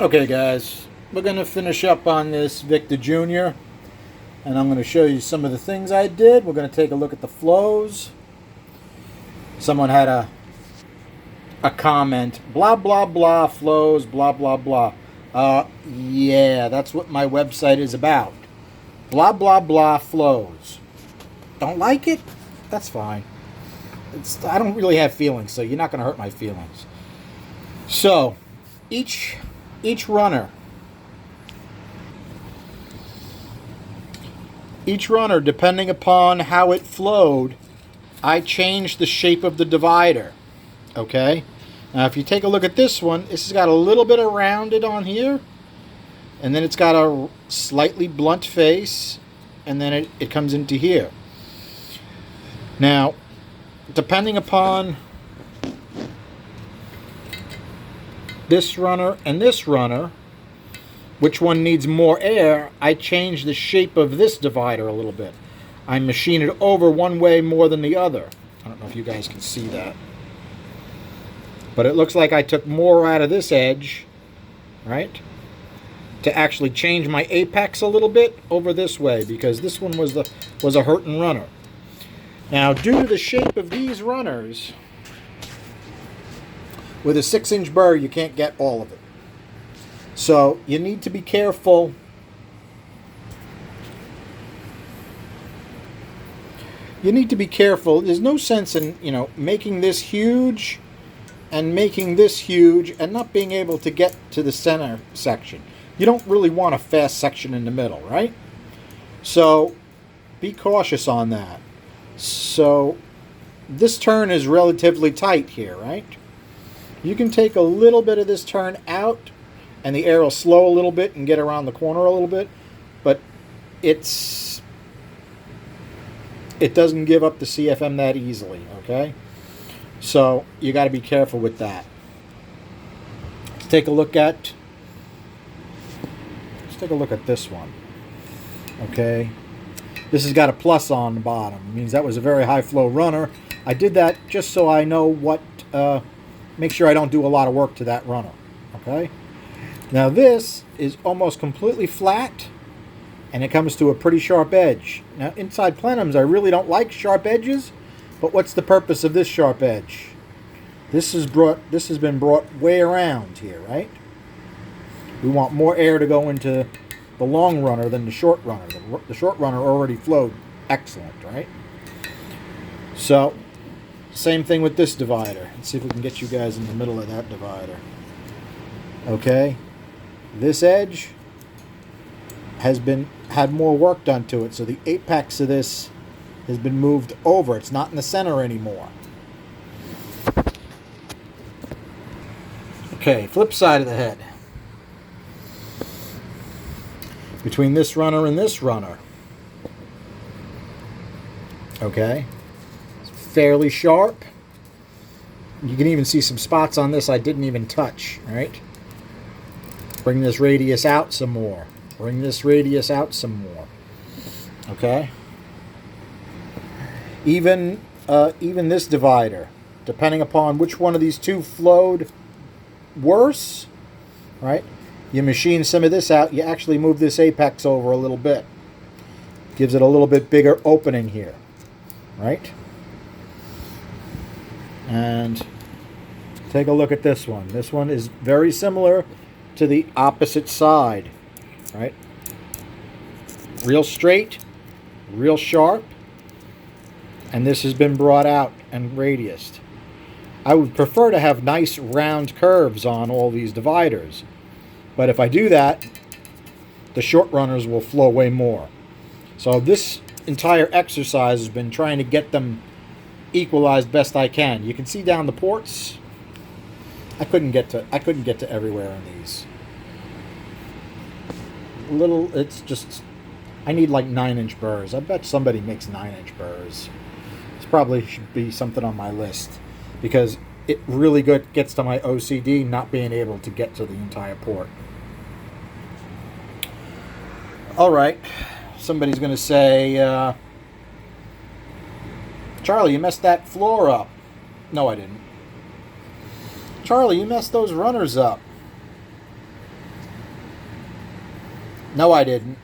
Okay guys, we're going to finish up on this Victor Jr. and I'm going to show you some of the things I did. We're going to take a look at the flows. Someone had a comment, blah blah blah flows, blah blah blah. Yeah, that's what my website is about. Blah blah blah flows. Don't like it? That's fine. I don't really have feelings, so you're not going to hurt my feelings. So, each runner, depending upon how it flowed, I changed the shape of the divider. Okay? Now, if you take a look at this one, this has got a little bit of rounded on here, and then it's got a slightly blunt face, and then it comes into here. Now, depending upon this runner and this runner, which one needs more air, I change the shape of this divider a little bit. I machine it over one way more than the other. I don't know if you guys can see that. But it looks like I took more out of this edge, right, to actually change my apex a little bit over this way, because this one was a hurting runner. Now, due to the shape of these runners, with a 6-inch burr, you can't get all of it. So you need to be careful. There's no sense in, making this huge and making this huge and not being able to get to the center section. You don't really want a fast section in the middle, right? So be cautious on that. So this turn is relatively tight here, right? You can take a little bit of this turn out and the air will slow a little bit and get around the corner a little bit, but it doesn't give up the CFM that easily, okay? So you got to be careful with that. Let's take a look at this one, okay? This has got a plus on the bottom. It means that was a very high flow runner. I did that just so I know what, make sure I don't do a lot of work to that runner, okay? Now this is almost completely flat, and it comes to a pretty sharp edge. Now inside plenums, I really don't like sharp edges, but what's the purpose of this sharp edge? This has been brought way around here, right? We want more air to go into the long runner than the short runner. The short runner already flowed excellent, right? So, same thing with this divider. Let's see if we can get you guys in the middle of that divider. Okay, this edge has had more work done to it, so the apex of this has been moved over. It's not in the center anymore. Okay, flip side of the head. Between this runner and this runner. Okay, it's fairly sharp. You can even see some spots on this I didn't even touch, right? Bring this radius out some more. Bring this radius out some more. Okay? Even this divider, depending upon which one of these two flowed worse, right? You machine some of this out, you actually move this apex over a little bit. Gives it a little bit bigger opening here, right? And take a look at this one. This one is very similar to the opposite side, right? Real straight, real sharp, and this has been brought out and radiused. I would prefer to have nice round curves on all these dividers, but if I do that, the short runners will flow way more. So this entire exercise has been trying to get them equalized best I can. You can see down the ports. I couldn't get to everywhere in these. It's just, I need like 9-inch burrs. I bet somebody makes 9-inch burrs. This probably should be something on my list, because it really gets to my OCD not being able to get to the entire port. All right, somebody's going to say, Charlie, you messed that floor up. No, I didn't. Charlie, you messed those runners up. No, I didn't.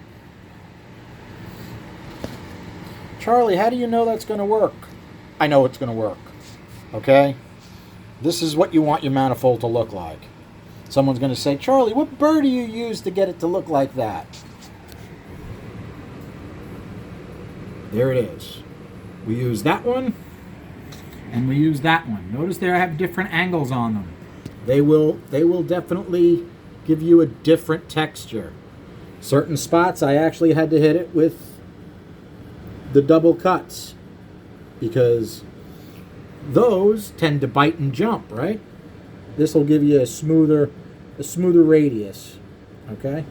Charlie, how do you know that's going to work? I know it's going to work. Okay? This is what you want your manifold to look like. Someone's going to say, Charlie, what burr do you use to get it to look like that? There it is. We use that one, and we use that one. Notice they have different angles on them. They will definitely give you a different texture. Certain spots I actually had to hit it with the double cuts because those tend to bite and jump, right? This will give you a smoother radius. Okay?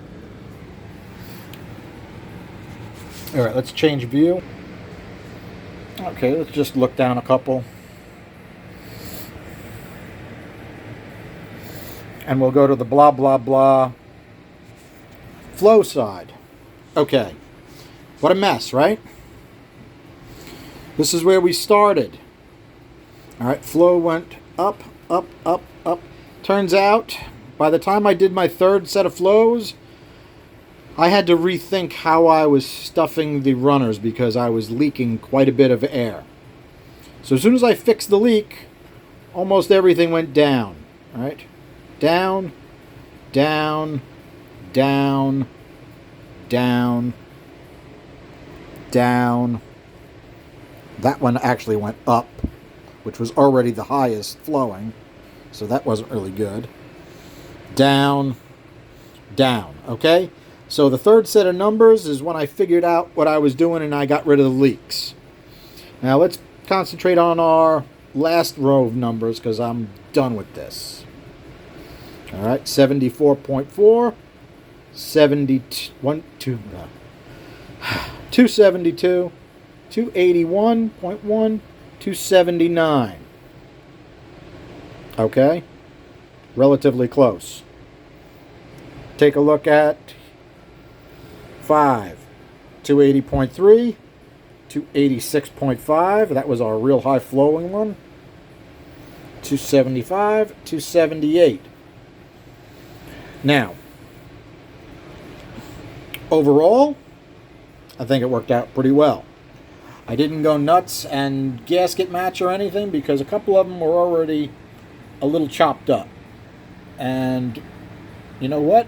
All right, let's change view. Okay, let's just look down a couple. And we'll go to the blah, blah, blah flow side. Okay. What a mess, right? This is where we started. All right, flow went up, up, up, up. Turns out, by the time I did my third set of flows, I had to rethink how I was stuffing the runners because I was leaking quite a bit of air. So as soon as I fixed the leak, almost everything went down. All right? Down, down, down, down, down. That one actually went up, which was already the highest flowing, so that wasn't really good. Down, down, okay? So the third set of numbers is when I figured out what I was doing and I got rid of the leaks. Now let's concentrate on our last row of numbers because I'm done with this. All right, 74.4, 272, 281.1, 279. Okay, relatively close. Take a look at 5, 280.3, 286.5. That was our real high flowing one. 275, 278. Now, overall, I think it worked out pretty well. I didn't go nuts and gasket match or anything because a couple of them were already a little chopped up. And you know what?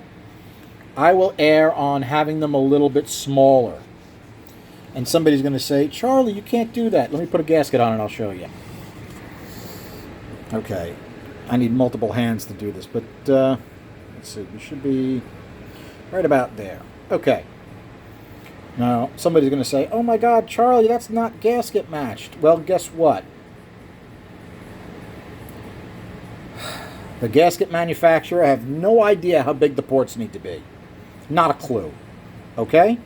I will err on having them a little bit smaller. And somebody's going to say, Charlie, you can't do that. Let me put a gasket on it, I'll show you. Okay. I need multiple hands to do this, but let's see. We should be right about there. Okay. Now, somebody's going to say, oh my God, Charlie, that's not gasket matched. Well, guess what? The gasket manufacturer have no idea how big the ports need to be. Not a clue. Okay?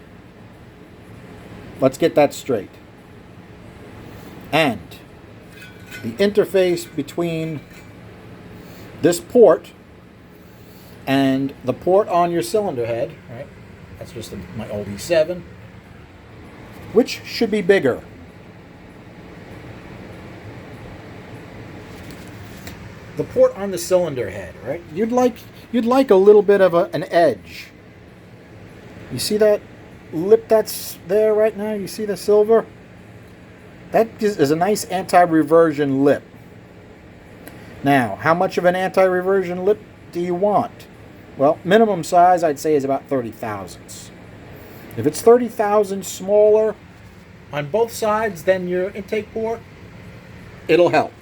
Let's get that straight. And the interface between this port and the port on your cylinder head, right? That's just my old E7. Which should be bigger? The port on the cylinder head, right? You'd like a little bit of an edge. You see that lip that's there right now? You see the silver? That is a nice anti-reversion lip. Now, how much of an anti-reversion lip do you want? Well, minimum size I'd say is about 30 thousandths. If it's 30 thousandths smaller on both sides than your intake port, it'll help.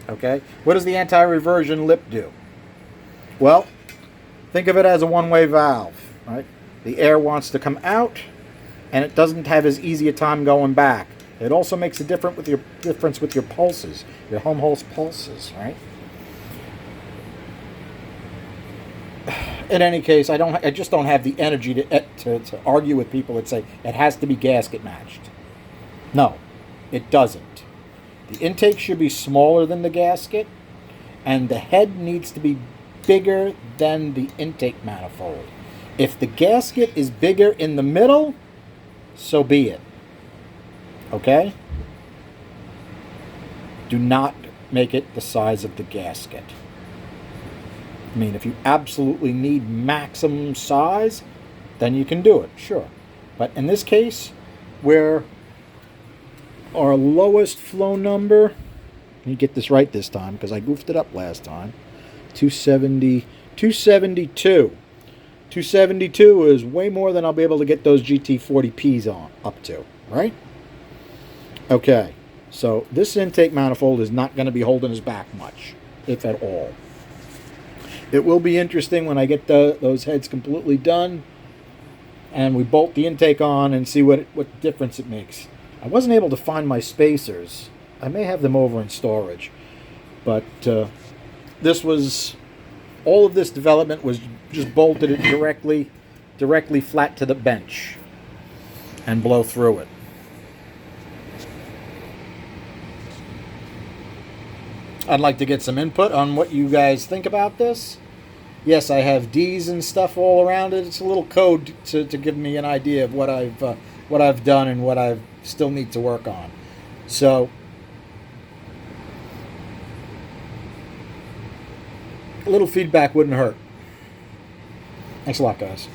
Okay? What does the anti-reversion lip do? Well, think of it as a one-way valve, right? The air wants to come out, and it doesn't have as easy a time going back. It also makes a difference with your pulses, your Helmholtz pulses, right? In any case, I just don't have the energy to argue with people that say it has to be gasket matched. No, it doesn't. The intake should be smaller than the gasket, and the head needs to be bigger than the intake manifold. If the gasket is bigger in the middle, so be it. Okay? Do not make it the size of the gasket. I mean, if you absolutely need maximum size, then you can do it, sure. But in this case, where our lowest flow number, let me get this right this time because I goofed it up last time, 272. 272 is way more than I'll be able to get those GT40Ps on up to, right? Okay, so this intake manifold is not going to be holding us back much, if at all. It will be interesting when I get those heads completely done and we bolt the intake on and see what difference it makes. I wasn't able to find my spacers. I may have them over in storage. But all of this development was just bolted it directly flat to the bench and blow through it. I'd like to get some input on what you guys think about this. Yes, I have D's and stuff all around it. It's a little code to give me an idea of what I've done and what I still need to work on. So, a little feedback wouldn't hurt. Thanks a lot, guys.